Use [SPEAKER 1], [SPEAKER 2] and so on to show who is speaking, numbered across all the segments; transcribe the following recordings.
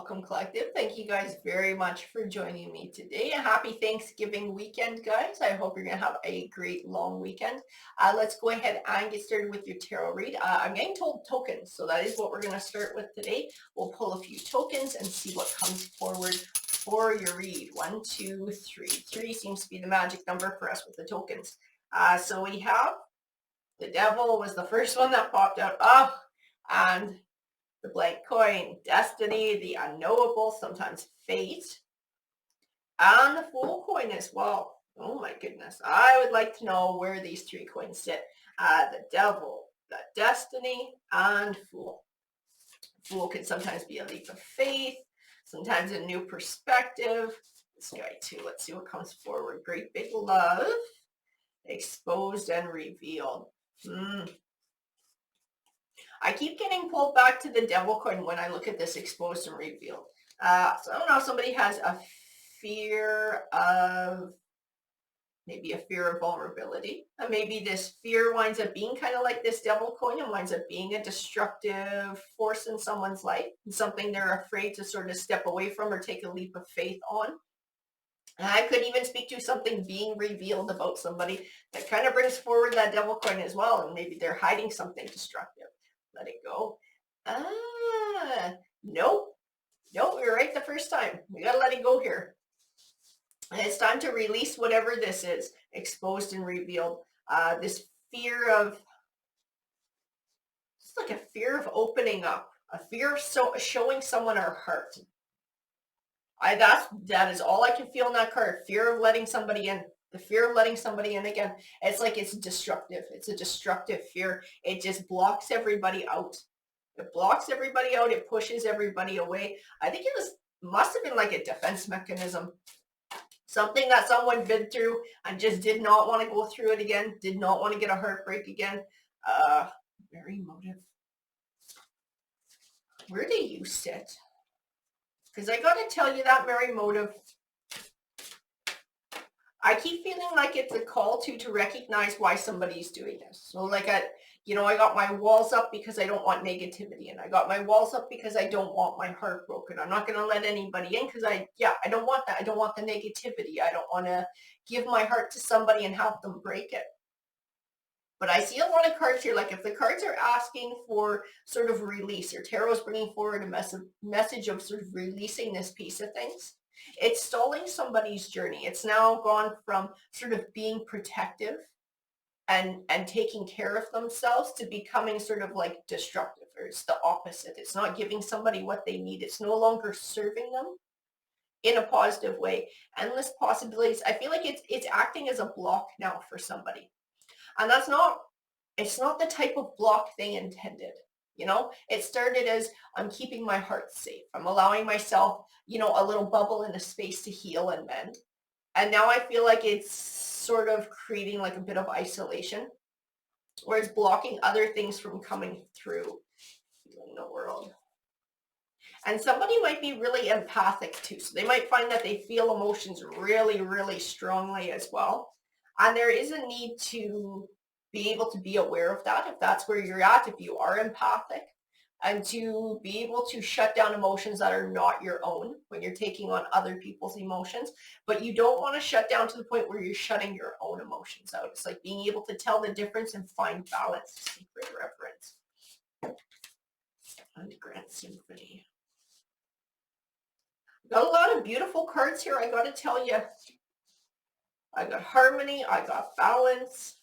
[SPEAKER 1] welcome, collective. Thank you guys very much for joining me today. A happy Thanksgiving weekend, guys. I hope you're going to have a great long weekend. Let's go ahead and get started with your tarot read. I'm getting told tokens, so that is what we're going to start with today. We'll pull a few tokens and see what comes forward for your read. 1, 2, 3. 3 seems to be the magic number for us with the tokens. So we have the Devil was the first one that popped out. And the blank coin, destiny, the unknowable, sometimes fate, and the Fool coin as well. Oh my goodness. I would like to know where these 3 coins sit. The Devil, the destiny, and Fool. Fool can sometimes be a leap of faith, sometimes a new perspective. This guy too. Let's see what comes forward. Great big love, exposed and revealed. I keep getting pulled back to the Devil coin when I look at this exposed and revealed. So I don't know if somebody has a fear of, maybe a fear of vulnerability. And maybe this fear winds up being kind of like this Devil coin and winds up being a destructive force in someone's life, and something they're afraid to sort of step away from or take a leap of faith on. And I could even speak to something being revealed about somebody that kind of brings forward that Devil coin as well, and maybe they're hiding something destructive. Let it go. Nope, we were right the first time. We gotta let it go here. And it's time to release whatever this is, exposed and revealed. This fear of, it's like a fear of opening up, a fear of showing someone our heart. That is all I can feel in that card. Fear of letting somebody in. The fear of letting somebody in again. It's like it's destructive. It's a destructive fear. It just blocks everybody out. It blocks everybody out. It pushes everybody away. I think it must have been like a defense mechanism. Something that someone been through and just did not want to go through it again. Did not want to get a heartbreak again. Very emotive. Where do you sit? Because I got to tell you that very motive. I keep feeling like it's a call to recognize why somebody's doing this. So like I got my walls up because I don't want negativity, and I got my walls up because I don't want my heart broken. I'm not going to let anybody in because I don't want that. I don't want the negativity. I don't want to give my heart to somebody and have them break it. But I see a lot of cards here, like if the cards are asking for sort of release, or tarot's bringing forward a message of sort of releasing this piece of things, it's stalling somebody's journey. It's now gone from sort of being protective and taking care of themselves to becoming sort of like destructive, or it's the opposite. It's not giving somebody what they need. It's no longer serving them in a positive way. Endless possibilities. I feel like it's acting as a block now for somebody. And it's not the type of block they intended. It started as, I'm keeping my heart safe. I'm allowing myself, a little bubble and a space to heal and mend. And now I feel like it's sort of creating like a bit of isolation, where it's blocking other things from coming through in the world. And somebody might be really empathic too. So they might find that they feel emotions really, really strongly as well. And there is a need to be able to be aware of that, if that's where you're at, if you are empathic, and to be able to shut down emotions that are not your own when you're taking on other people's emotions. But you don't want to shut down to the point where you're shutting your own emotions out. It's like being able to tell the difference and find balance, sacred reverence. And Grand Symphony. Got a lot of beautiful cards here, I got to tell you. I got harmony, I got balance,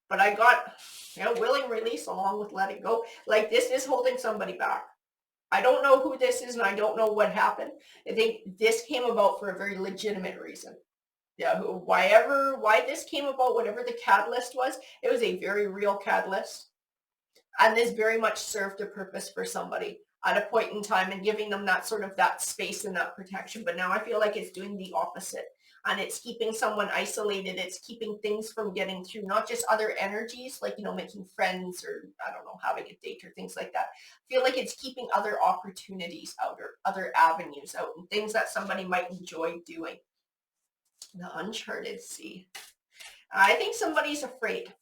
[SPEAKER 1] but I got, willing release along with let it go. Like this is holding somebody back. I don't know who this is, and I don't know what happened. I think this came about for a very legitimate reason. Yeah, why this came about, whatever the catalyst was, it was a very real catalyst. And this very much served a purpose for somebody at a point in time, and giving them that sort of that space and that protection. But now I feel like it's doing the opposite, and it's keeping someone isolated. It's keeping things from getting through, not just other energies, like, making friends, or I don't know, having a date or things like that. I feel like it's keeping other opportunities out, or other avenues out, and things that somebody might enjoy doing. The Uncharted Sea. I think somebody's afraid.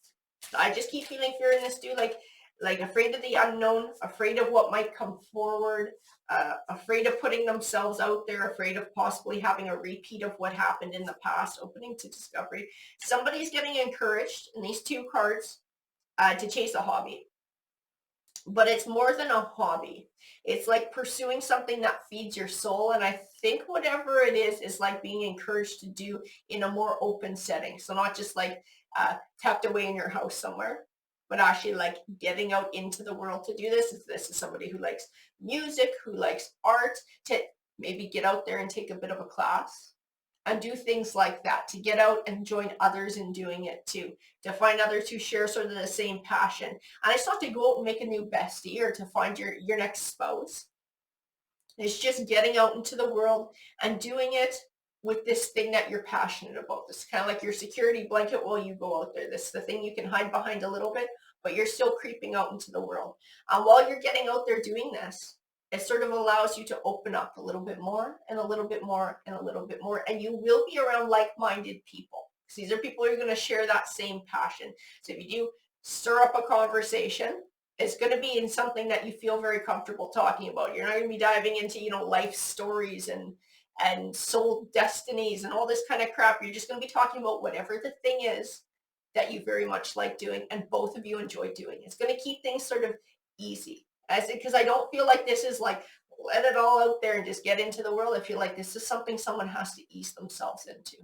[SPEAKER 1] I just keep feeling fear in this too. Like like afraid of the unknown, afraid of what might come forward, afraid of putting themselves out there, afraid of possibly having a repeat of what happened in the past, opening to discovery. Somebody's getting encouraged in these two cards to chase a hobby. But it's more than a hobby. It's like pursuing something that feeds your soul. And I think whatever it is like being encouraged to do in a more open setting. So not just like tucked away in your house somewhere, but actually like getting out into the world to do this. If this is somebody who likes music, who likes art, to maybe get out there and take a bit of a class and do things like that, to get out and join others in doing it too, to find others who share sort of the same passion. And it's not to go out and make a new bestie or to find your next spouse. It's just getting out into the world and doing it with this thing that you're passionate about. This is kind of like your security blanket while you go out there. This is the thing you can hide behind a little bit, but you're still creeping out into the world. And while you're getting out there doing this, it sort of allows you to open up a little bit more and a little bit more and a little bit more. And you will be around like-minded people. Because these are people who are going to share that same passion. So if you do stir up a conversation, it's going to be in something that you feel very comfortable talking about. You're not going to be diving into, life stories and soul destinies and all this kind of crap. You're just going to be talking about whatever the thing is that you very much like doing and both of you enjoy doing. It's going to keep things sort of easy. Because I don't feel like this is like, let it all out there and just get into the world. I feel like this is something someone has to ease themselves into.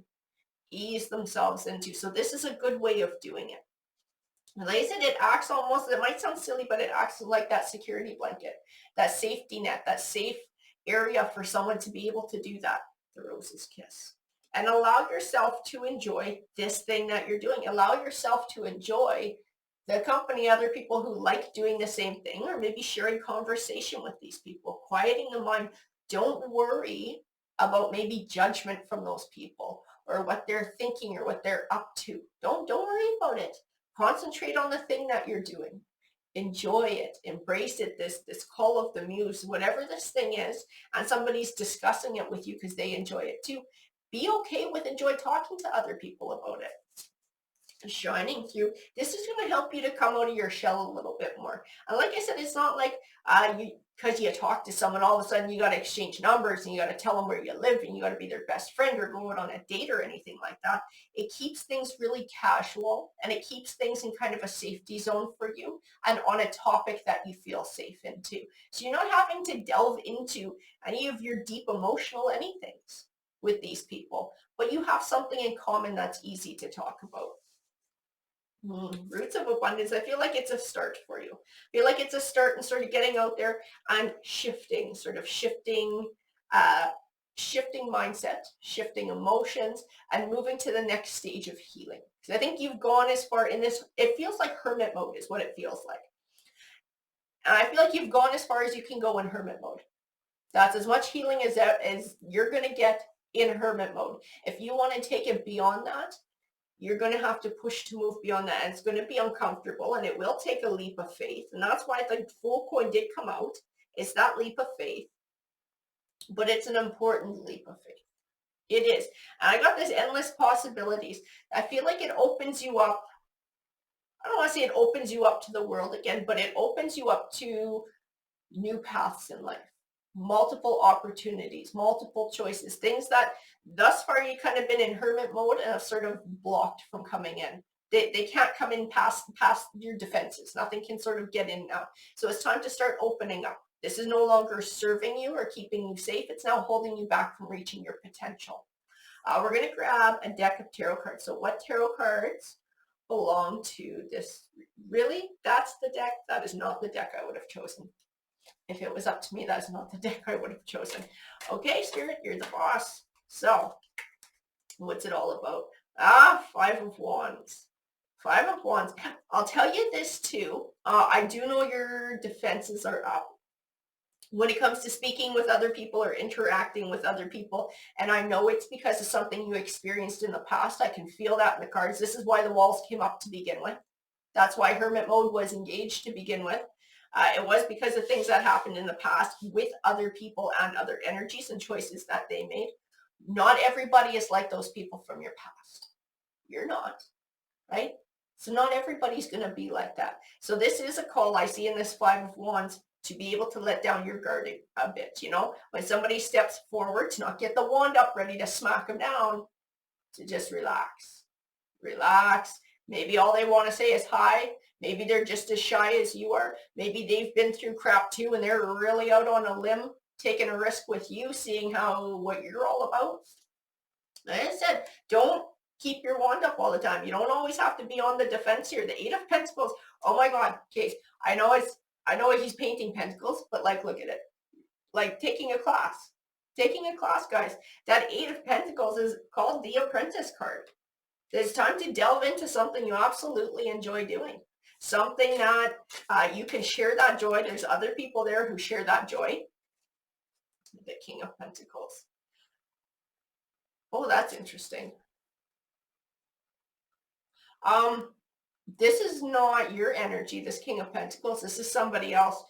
[SPEAKER 1] So this is a good way of doing it. Like I said, it acts almost, it might sound silly, but it acts like that security blanket, that safety net, that safe area for someone to be able to do that. The rose's kiss. And allow yourself to enjoy this thing that you're doing. Allow yourself to enjoy the company, other people who like doing the same thing, or maybe sharing conversation with these people, quieting the mind. Don't worry about maybe judgment from those people or what they're thinking or what they're up to. Don't worry about it. Concentrate on the thing that you're doing. Enjoy it, embrace it, this call of the muse, whatever this thing is, and somebody's discussing it with you because they enjoy it too. Be okay with enjoy talking to other people about it. Shining through. This is going to help you to come out of your shell a little bit more. And like I said, it's not like because you talk to someone, all of a sudden you got to exchange numbers and you got to tell them where you live and you got to be their best friend or go out on a date or anything like that. It keeps things really casual and it keeps things in kind of a safety zone for you and on a topic that you feel safe in too. So you're not having to delve into any of your deep emotional anythings with these people, but you have something in common that's easy to talk about. Roots of abundance. I feel like it's a start for you. I feel like it's a start and sort of getting out there and shifting mindset, shifting emotions, and moving to the next stage of healing. Because I think you've gone as far in this, it feels like hermit mode is what it feels like. And I feel like you've gone as far as you can go in hermit mode. That's as much healing as you're going to get in hermit mode. If you want to take it beyond that, you're going to have to push to move beyond that. And it's going to be uncomfortable and it will take a leap of faith. And that's why the full coin did come out. It's that leap of faith, but it's an important leap of faith. It is. And I got this endless possibilities. I feel like it opens you up. I don't want to say it opens you up to the world again, but it opens you up to new paths in life. Multiple opportunities, multiple choices, things that thus far you kind of been in hermit mode and have sort of blocked from coming in. They can't come in past your defenses. Nothing can sort of get in now. So it's time to start opening up. This is no longer serving you or keeping you safe. It's now holding you back from reaching your potential. We're going to grab a deck of tarot cards. So what tarot cards belong to this? Really? That's the deck? That is not the deck I would have chosen. If it was up to me, that's not the deck I would have chosen. Okay, Spirit, you're the boss. So, what's it all about? Five of Wands. Five of Wands. I'll tell you this too. I do know your defenses are up when it comes to speaking with other people or interacting with other people. And I know it's because of something you experienced in the past. I can feel that in the cards. This is why the walls came up to begin with. That's why hermit mode was engaged to begin with. It was because of things that happened in the past with other people and other energies and choices that they made. Not everybody is like those people from your past. You're not, right? So not everybody's going to be like that. So this is a call I see in this Five of Wands to be able to let down your guard a bit, you know, when somebody steps forward, to not get the wand up ready to smack them down, to just relax, relax. Maybe all they want to say is hi. Maybe they're just as shy as you are. Maybe they've been through crap too and they're really out on a limb, taking a risk with you, seeing what you're all about. Like I said, don't keep your wand up all the time. You don't always have to be on the defense here. The Eight of Pentacles. Oh my God, Case. I know he's painting pentacles, but like, look at it. Like taking a class. Taking a class, guys. That Eight of Pentacles is called the Apprentice card. It's time to delve into something you absolutely enjoy doing. Something that you can share that joy. There's other people there who share that joy. The King of Pentacles. Oh, that's interesting. This is not your energy, this King of Pentacles. This is somebody else.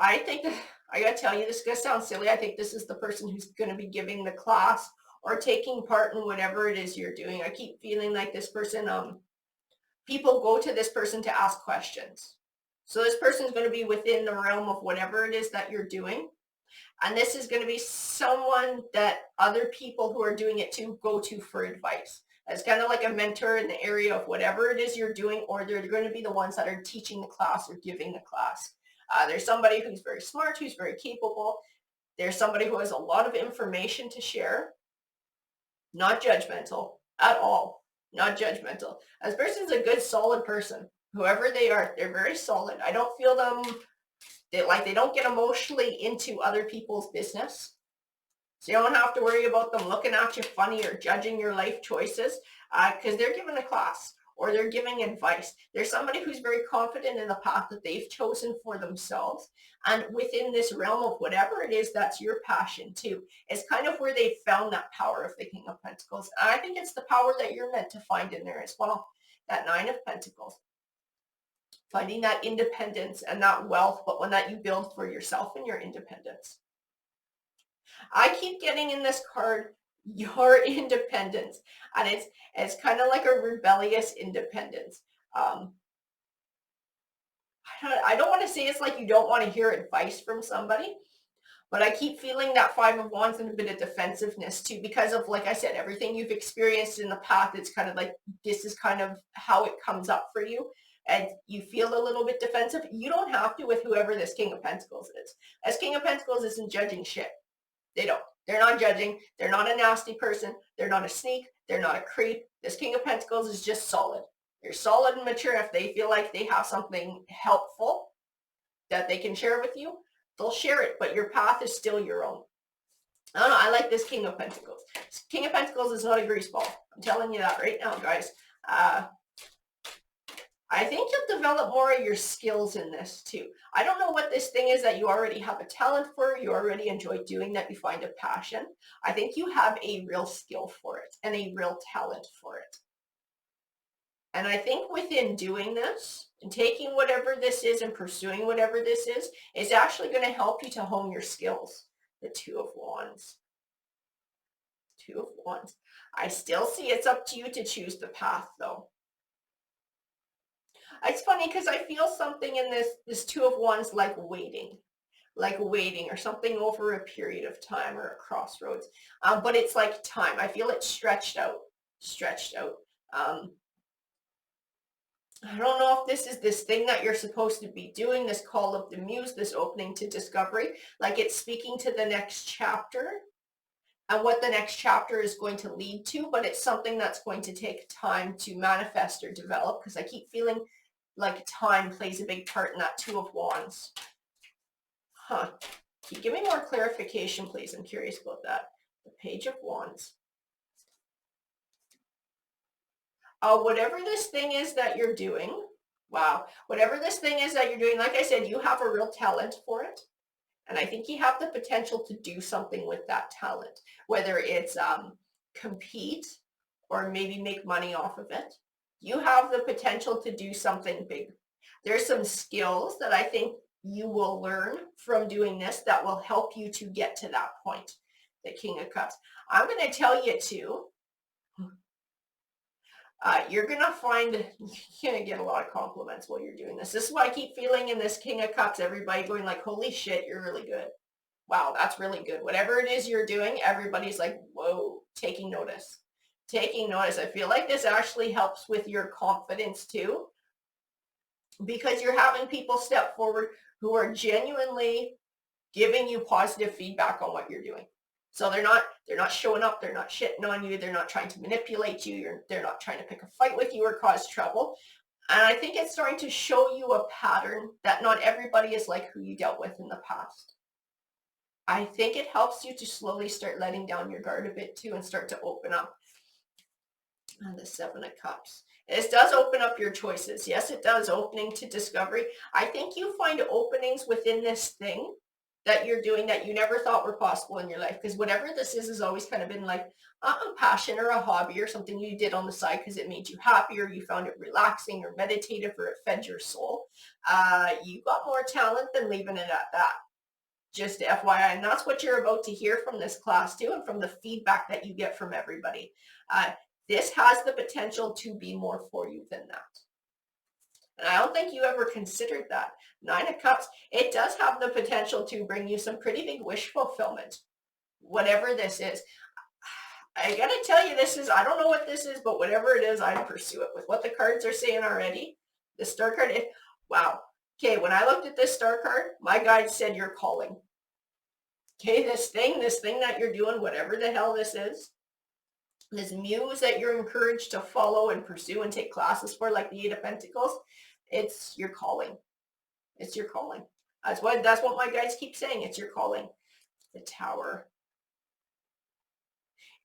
[SPEAKER 1] I think that, I gotta tell you, this is gonna sound silly. I think this is the person who's gonna be giving the class or taking part in whatever it is you're doing. I keep feeling like this person, people go to this person to ask questions. So this person is going to be within the realm of whatever it is that you're doing. And this is going to be someone that other people who are doing it to go to for advice. It's kind of like a mentor in the area of whatever it is you're doing, or they're going to be the ones that are teaching the class or giving the class. There's somebody who's very smart, who's very capable. There's somebody who has a lot of information to share. Not judgmental at all. Not judgmental. This person's a good, solid person. Whoever they are, they're very solid. I don't feel them, they don't get emotionally into other people's business. So you don't have to worry about them looking at you funny or judging your life choices because they're giving a class or they're giving advice. There's somebody who's very confident in the path that they've chosen for themselves. And within this realm of whatever it is, that's your passion too. It's kind of where they found that power of the King of Pentacles. And I think it's the power that you're meant to find in there as well. That Nine of Pentacles. Finding that independence and that wealth, but one that you build for yourself and your independence. I keep getting in this card, your independence. And it's kind of like a rebellious independence. I don't want to say it's like you don't want to hear advice from somebody, but I keep feeling that Five of Wands and a bit of defensiveness too, because of, like I said, everything you've experienced in the past. It's kind of like, this is kind of how it comes up for you. And you feel a little bit defensive. You don't have to with whoever this King of Pentacles is. As King of Pentacles isn't judging shit. They don't. They're not judging. They're not a nasty person. They're not a sneak. They're not a creep. This King of Pentacles is just solid. They're solid and mature. If they feel like they have something helpful that they can share with you, they'll share it, but your path is still your own. I don't know. I like this King of Pentacles. King of Pentacles is not a grease ball. I'm telling you that right now, guys. I think you'll develop more of your skills in this too. I don't know what this thing is that you already have a talent for, you already enjoy doing, that you find a passion. I think you have a real skill for it and a real talent for it. And I think within doing this and taking whatever this is and pursuing whatever this is actually going to help you to hone your skills. The Two of Wands. Two of Wands. I still see it's up to you to choose the path though. It's funny because I feel something in this Two of Wands like waiting or something over a period of time or a crossroads. But it's like time. I feel it stretched out. I don't know if this is this thing that you're supposed to be doing, this call of the muse, this opening to discovery, like it's speaking to the next chapter and what the next chapter is going to lead to, but it's something that's going to take time to manifest or develop because I keep feeling like time plays a big part in that Two of Wands. Can you give me more clarification, please? I'm curious about that. The Page of Wands. Whatever this thing is that you're doing, wow, whatever this thing is that you're doing, like I said, you have a real talent for it. And I think you have the potential to do something with that talent, whether it's compete or maybe make money off of it. You have the potential to do something big. There's some skills that I think you will learn from doing this that will help you to get to that point. The King of Cups. I'm going to tell you too, You're going to find you're going to get a lot of compliments while you're doing this. This is why I keep feeling in this King of Cups, everybody going like, holy shit, you're really good. Wow, that's really good. Whatever it is you're doing, everybody's like, whoa, taking notice. Taking notice. I feel like this actually helps with your confidence too, because you're having people step forward who are genuinely giving you positive feedback on what you're doing. So they're not showing up, they're not shitting on you, they're not trying to manipulate you, they're not trying to pick a fight with you or cause trouble. And I think it's starting to show you a pattern that not everybody is like who you dealt with in the past. I think it helps you to slowly start letting down your guard a bit too and start to open up. And the Seven of Cups. This does open up your choices. Yes, it does. Opening to discovery. I think you find openings within this thing that you're doing that you never thought were possible in your life. Because whatever this is always kind of been like a passion or a hobby or something you did on the side because it made you happy or you found it relaxing or meditative or it fed your soul. You got more talent than leaving it at that. Just FYI, and that's what you're about to hear from this class too, and from the feedback that you get from everybody. This has the potential to be more for you than that. And I don't think you ever considered that. Nine of Cups, it does have the potential to bring you some pretty big wish fulfillment, whatever this is. I gotta tell you, I don't know what this is, but whatever it is, I'd pursue it with what the cards are saying already. The Star card, wow. Okay, when I looked at this Star card, my guide said you're calling. Okay, this thing that you're doing, whatever the hell this is, this muse that you're encouraged to follow and pursue and take classes for, like the Eight of Pentacles, it's your calling. It's your calling. That's what my guides keep saying. It's your calling. The Tower.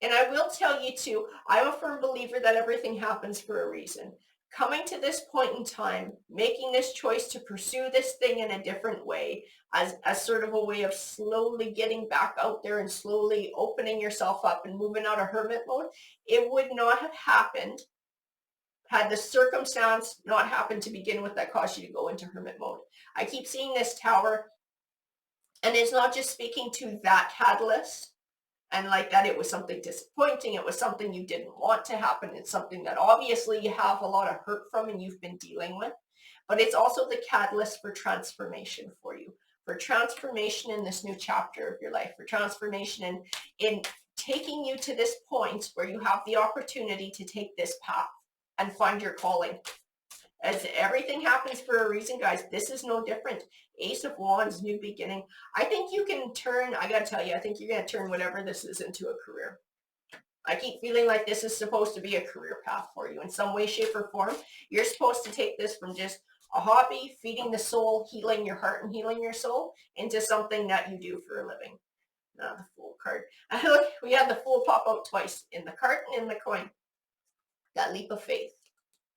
[SPEAKER 1] And I will tell you too, I'm a firm believer that everything happens for a reason. Coming to this point in time, making this choice to pursue this thing in a different way, as sort of a way of slowly getting back out there and slowly opening yourself up and moving out of hermit mode, it would not have happened had the circumstance not happened to begin with that caused you to go into hermit mode. I keep seeing this Tower, and it's not just speaking to that catalyst, and like that it was something disappointing, it was something you didn't want to happen, it's something that obviously you have a lot of hurt from and you've been dealing with, but it's also the catalyst for transformation for you, for transformation in this new chapter of your life, for transformation in taking you to this point where you have the opportunity to take this path and find your calling. As everything happens for a reason, guys, this is no different. Ace of Wands, new beginning. I think you can turn, I gotta tell you, I think you're gonna turn whatever this is into a career. I keep feeling like this is supposed to be a career path for you in some way, shape, or form. You're supposed to take this from just a hobby, feeding the soul, healing your heart and healing your soul, into something that you do for a living. Now the Fool card. Look, we had the Fool pop out twice, in the card and in the coin. That leap of faith.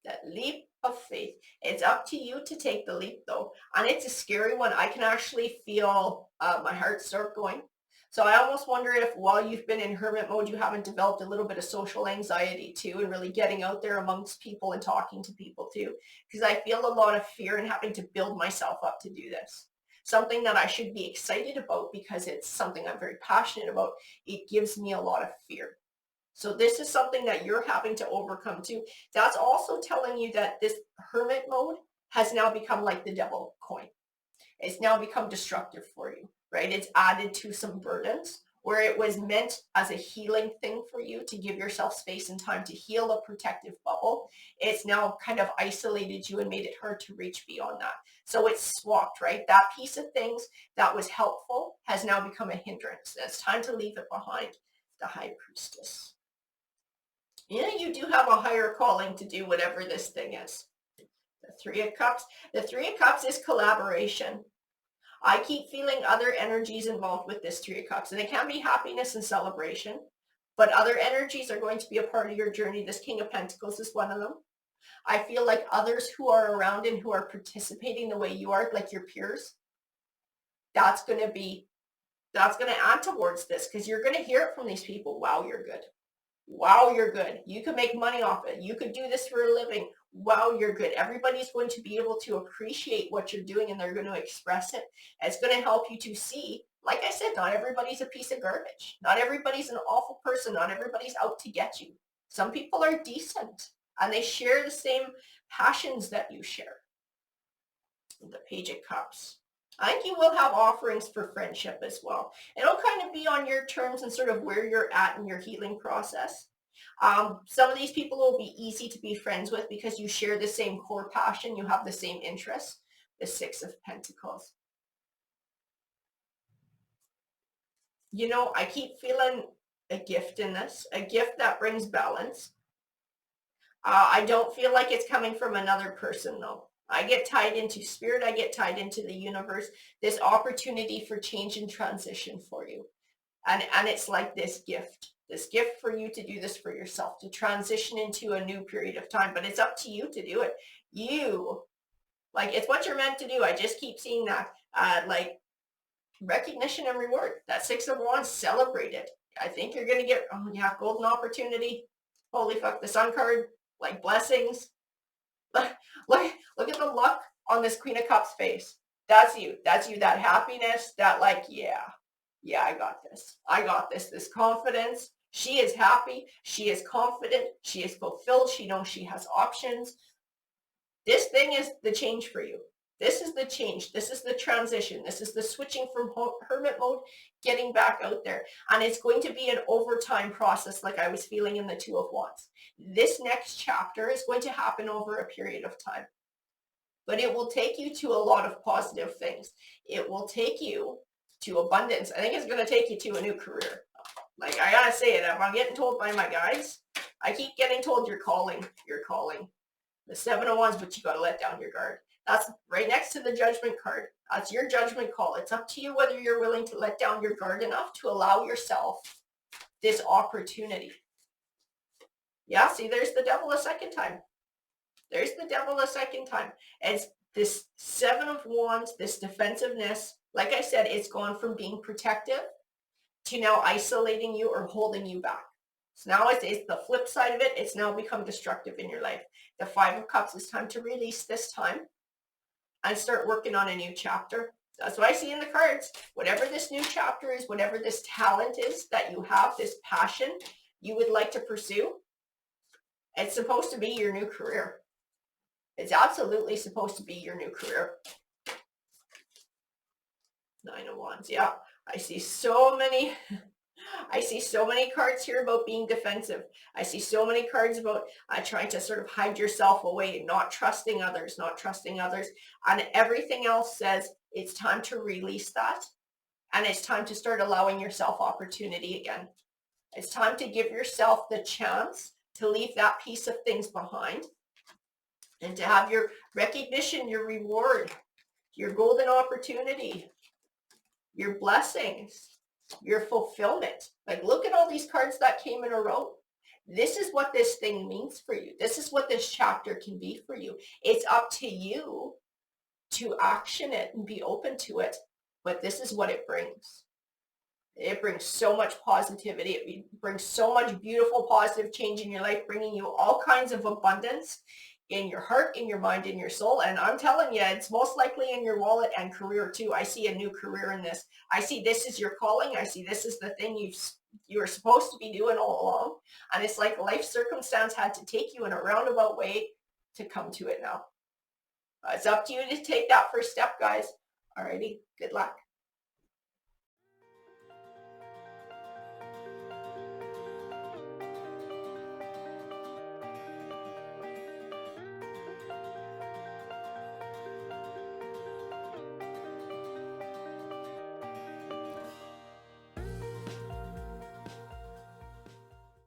[SPEAKER 1] That leap of faith. It's up to you to take the leap though. And it's a scary one. I can actually feel my heart start going. So I almost wonder if while you've been in hermit mode, you haven't developed a little bit of social anxiety too, and really getting out there amongst people and talking to people too. Because I feel a lot of fear in having to build myself up to do this. Something that I should be excited about because it's something I'm very passionate about. It gives me a lot of fear. So this is something that you're having to overcome too. That's also telling you that this hermit mode has now become like the devil coin. It's now become destructive for you, right? It's added to some burdens where it was meant as a healing thing for you to give yourself space and time to heal a protective bubble. It's now kind of isolated you and made it hard to reach beyond that. So it's swapped, right? That piece of things that was helpful has now become a hindrance. It's time to leave it behind. The High Priestess. Yeah, you do have a higher calling to do whatever this thing is. The Three of Cups. The Three of Cups is collaboration. I keep feeling other energies involved with this Three of Cups, and it can be happiness and celebration, but other energies are going to be a part of your journey. This King of Pentacles is one of them. I feel like others who are around and who are participating the way you are, like your peers, that's going to add towards this, because you're going to hear it from these people. Wow, you're good. Wow, you're good. You could make money off it. You could do this for a living. Wow, you're good. Everybody's going to be able to appreciate what you're doing, and they're going to express it. It's going to help you to see, like I said, not everybody's a piece of garbage. Not everybody's an awful person. Not everybody's out to get you. Some people are decent. and they share the same passions that you share. The Page of Cups. I think you will have offerings for friendship as well. It'll kind of be on your terms and sort of where you're at in your healing process. Some of these people will be easy to be friends with because you share the same core passion. You have the same interests. The Six of Pentacles. You know, I keep feeling a gift in this, a gift that brings balance. I don't feel like it's coming from another person though. I get tied into spirit. I get tied into the universe. This opportunity for change and transition for you. And it's like this gift for you to do this for yourself, to transition into a new period of time. But it's up to you to do it. Like, it's what you're meant to do. I just keep seeing that. Like, recognition and reward. That Six of Wands, celebrate it. I think you're going to get, oh yeah, golden opportunity. Holy fuck, the Sun card, like blessings. Look at the luck on this Queen of Cups face. That's you. That's you. That happiness, that like, yeah, I got this. I got this. This confidence. She is happy. She is confident. She is fulfilled. She knows she has options. This thing is the change for you. This is the change. This is the transition. This is the switching from hermit mode, getting back out there. And it's going to be an overtime process like I was feeling in the Two of Wands. This next chapter is going to happen over a period of time. But it will take you to a lot of positive things. It will take you to abundance. I think it's going to take you to a new career. Like, I gotta say it, if I'm getting told by my guides, I keep getting told you're calling. The Seven of Wands, but you got to let down your guard. That's right next to the Judgment card. That's your judgment call. It's up to you whether you're willing to let down your guard enough to allow yourself this opportunity. Yeah, see, there's the devil a second time. There's the devil a second time. It's this Seven of Wands, this defensiveness. Like I said, it's gone from being protective to now isolating you or holding you back. So now it's the flip side of it. It's now become destructive in your life. The Five of Cups is time to release this time and start working on a new chapter. That's what I see in the cards. Whatever this new chapter is, whatever this talent is that you have, this passion you would like to pursue, it's supposed to be your new career. It's absolutely supposed to be your new career. Nine of Wands. Yeah, I see so many cards here about being defensive. I see so many cards about trying to sort of hide yourself away, not trusting others. And everything else says it's time to release that. And it's time to start allowing yourself opportunity again. It's time to give yourself the chance to leave that piece of things behind and to have your recognition, your reward, your golden opportunity, your blessings, your fulfillment. Like, look at all these cards that came in a row. This is what this thing means for you. This is what this chapter can be for you. It's up to you to action it and be open to it. But this is what it brings. It brings so much positivity. It brings so much beautiful, positive change in your life, bringing you all kinds of abundance in your heart, in your mind, in your soul. And I'm telling you, it's most likely in your wallet and career too. I see a new career in this. I see this is your calling. I see this is the thing you were supposed to be doing all along. And it's like life circumstance had to take you in a roundabout way to come to it now. It's up to you to take that first step, guys. Alrighty, good luck.